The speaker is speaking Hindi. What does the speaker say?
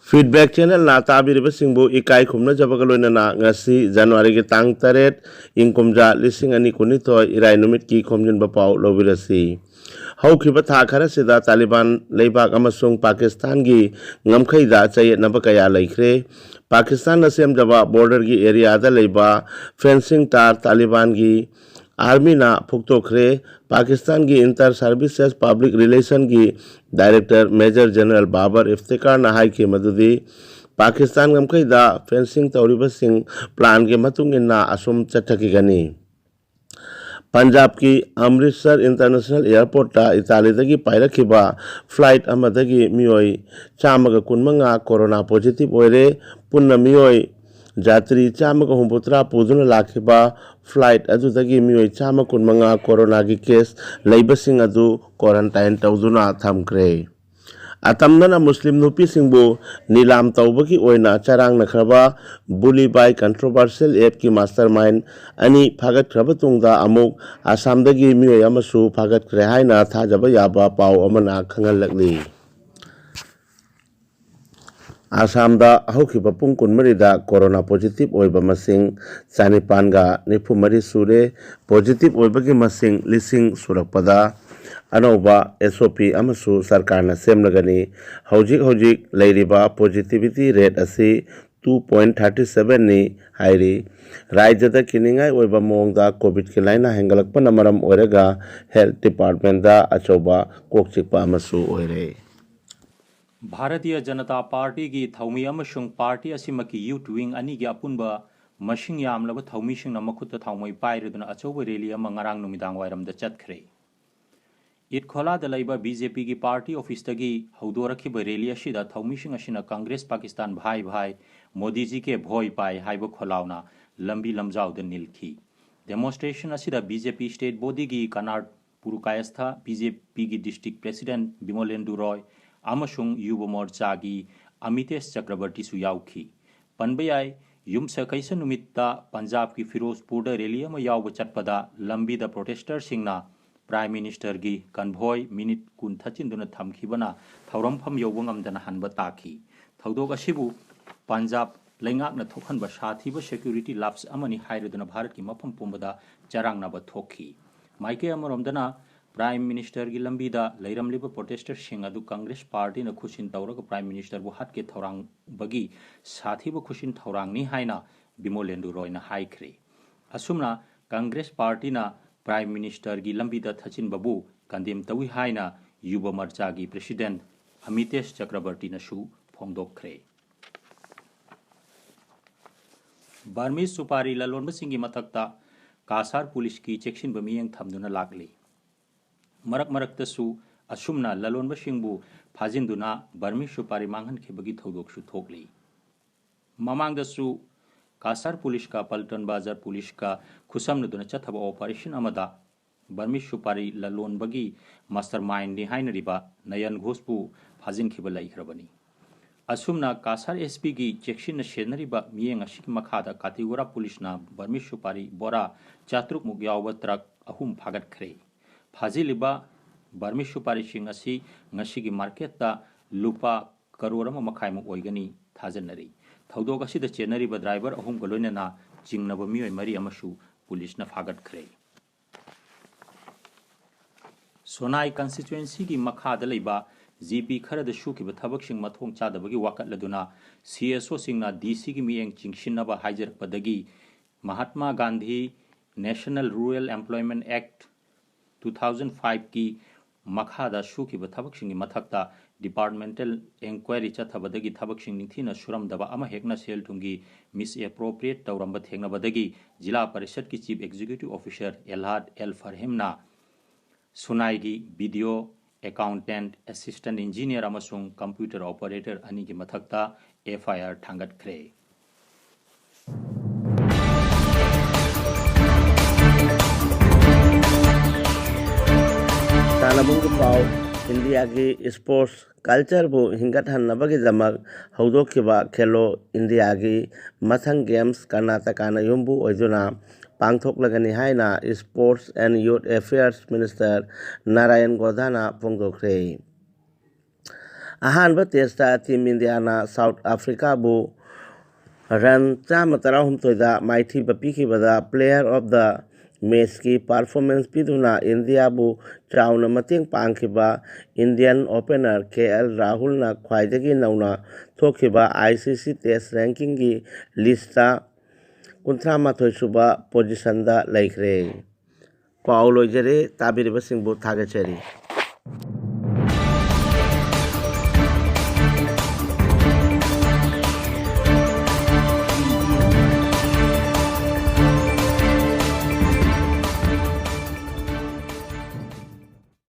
Feedback channel na tabiriba singbu ikai khumna jabagaloy na ngasi January ki tang taret ingkumja lising ani kunitoy irai numit ki khomjin ba pau lobirasi haukiba tha khara sida Taliban leibak amasung Pakistan gi ngamkhai da chayet na ba kaya laikre Pakistan na sem jaba border gi area da leiba fencing tar Taliban gi army ना फुक्तोखरे पाकिस्तान की इंटर सर्विसेज पब्लिक रिलेशन की director major general Babar Iftikhar ना हाई की मददी पाकिस्तान गमखैदा फेंसिंग तौरीबसिंग प्लान के मतुंग इन्ना असुम चटकी गनी पंजाब की अमृतसर इंटरनेशनल एयरपोर्ट इताली पायरखिबा फ्लाइट अमदगी मियोई चामग कुनमंगा कोरोना पॉजिटिव ओइरे पुन्न मियोई जात्री चामग हुंबुत्रा पुदुन लाखिबा फ्लाइट अदुदगी मियोई चाम कुनमंगा कोरोना की केस लेबसिंग अदु क्वारंटाइन तौदुना थमक्रे अतमदना मुस्लिम नुपी सिंबु नीलाम तौबगी ओइना चरांग नखरबा बुलीबाई कंट्रोवर्शियल एप की मास्टरमाइंड अनि फागत खरब तुंगदा अमुक आसामदगी मियोई अमसु फागत खरे हाइना थाजबा याबा पाव अमना खंगललकली आसामदा हौखिबा पुंग कुनमरिदा कोरोना पॉजिटिव ओइबा मसिंग चानिपानगा निफुमरी सुरे पॉजिटिव ओइबगी मसिंग लिसिंग सुरकपदा अनौबा एसओपी अमसु सरकारना सेमलगनी हौजिक लेरिबा पॉजिटिविटी रेट असी 2.37 नि हाइरी राज्यदा किनिंगाई ओइबा मोंगदा कोविड की लाइना हेंगलकपना मरम ओइरगा हेल्थ डिपार्टमेंट दा अचौबा कोकचिकपा अमसु ओइरे भारतीय जनता पार्टी की थौमी अमसुंग पार्टी असिमकी यूथ विंग अनि की अपुनबा मशिंग यामलब थौमीसिंग मखुत थौमै पाइरदुना अचौब रैली अमा ngarang नुमिदांग वाइरमदा चतखरे इटखोला दलाइबा बीजेपी की पार्टी ऑफिस तगी हौदोरखिबा रैली असिदा थौमीसिंग असिना कांग्रेस पाकिस्तान भाई भाई मोदी जी के भोई पाई हाइबो खोलावना लंबी लमजाउद निलखी डेमोन्स्ट्रेशन असिदा बीजेपी स्टेट बॉडी की कनाड पुरुकायस्था बीजेपी की डिस्ट्रिक्ट प्रेसिडेंट बिमोलेंदु रॉय अमसुंग युवा मोर्चा की अमितेश चक्रवर्ती सुयाउखी पनबयाई युमसकैस नुमित्ता पंजाब की फिरोजपुर रैली अमा याव चटपदा लंबी द प्रोटेस्टर सिंगना प्राइम मिनिस्टर की कन्वॉय मिनिट कुन थचिंदुना थमखिबना थौरमफम यौबंगमदना हनबा ताखी थौदोक असिबु पंजाब लेंगाकना थोखनबा साथीबा सिक्योरिटी लैप्स अमनि हाइरदुना भारत की मफम पुंबदा चरांगनाबा थोखी माइके अमरोमदना प्राइम मिनिस्टर की लंबी लेरमलिबा प्रोटेस्टर सिंह अदु कांग्रेस पार्टी न खुशिन तौरग प्राइम मिनिस्टर बु हट के थौरांग बगी साथीबा खुशिन थौरांगनी हाइना बिमोलेंदु रॉयना हाइख्रे असुमना कांग्रेस पार्टी न प्राइम मिनिस्टर की लंबी थचिन बबु कंदेम तवी हाइना युवा मोर्चा की प्रेसिडेंट अमितेश चक्रवर्ती नसु फोंदोखरे बर्मीज सुपारी ललोनब सिंह की मथक्ता कासार पुलिस की चेक्सिन बमियंग थमदुना लागली मरक मरक्तसु असुमना ललोनब सिंहबु फाजिंदुना बर्मी सुपारी मांगहनखिबगी थौदोकसु थोकली ममांगदसु कासार पुलिस का पल्टन बाजार पुलिस का खुसमनदुना चथबा ऑपरेशन अमदा बर्मी सुपारी ललोनबगी मास्टरमाइंड नि हाइनरिबा नयन घोषबु फाजिनखिबा लैखरबनी असुमना कासार एसपी की चेक्सिन सेनरिबा मियेंग असिक मखादा कातिगोरा पुलिसना बर्मी सुपारी बोरा चात्रुक मुग यावबा ट्रक अहुम फागतखरे फाजिलिबा बर्मी सुपारी सिंह असी ngasi मार्केट लुपा करोड़ मखाइम ओइगनी थाजनरी थौदोक असिद चेनरिबा ड्राइवर अहुम गलोइनना चिंगनब मियोय मरी अमसु पुलिसना फागतखरे सोनाई कंस्टिट्युएंसी की मखाद लेबा जीपी खरद शुकिब थबकसिंग मथोंग चादबगी वाकटलदुना सीएसओ सिंगना डीसी की मियेंग चिंगसिनबा हाइजरपदगी Mahatma Gandhi national rural employment act 2005 की मखादा शुकिब थबकसिंग मथक्ता डिपार्टमेंटल इंक्वायरी चथबदगी थबकसिंग निथीना सुरमदबा अमा हेकना सेल थुंगी मिस एप्रोप्रिएट तौरंब थेंगनबदगी जिला परिषद की चीफ एग्जीक्यूटिव ऑफिसर एलहाद एल फरहिमना सुनाई की वीडियो अकाउंटेंट असिस्टेंट इंजीनियर अमसुंग कंप्यूटर ऑपरेटर अनि की मथक्ता एफआईआर थांगतखरे तानबुंग पाव इंडिया की स्पोर्ट्स कल्चर बु हिंगत हन्नबगी दमक हौदोखिबा खेलो इंडिया की मथंग गेम्स कर्नाटका न युम्बु ओइजुना पांथोकलगनी हाइना sports and youth affairs minister Narayan गोधाना फोंदोखरे अहानबा टेस्टा टीम इंडिया साउथ अफ्रीका बु रन 113 माइथीबा पीखिबदा प्लेयर ऑफ द मैच की परफॉर्मेंस पीदुना इंडिया बु चाउना मतेंग पांखिबा इंडियन ओपनर KL राहुल ना ख्वाइदगी नौना थोखिबा ICC टेस्ट रैंकिंग की लिस्टा 53 सुबा पोजीशन दा लेखरे पाउ लोइजरे ताबिरबसिंगबु थागचरी।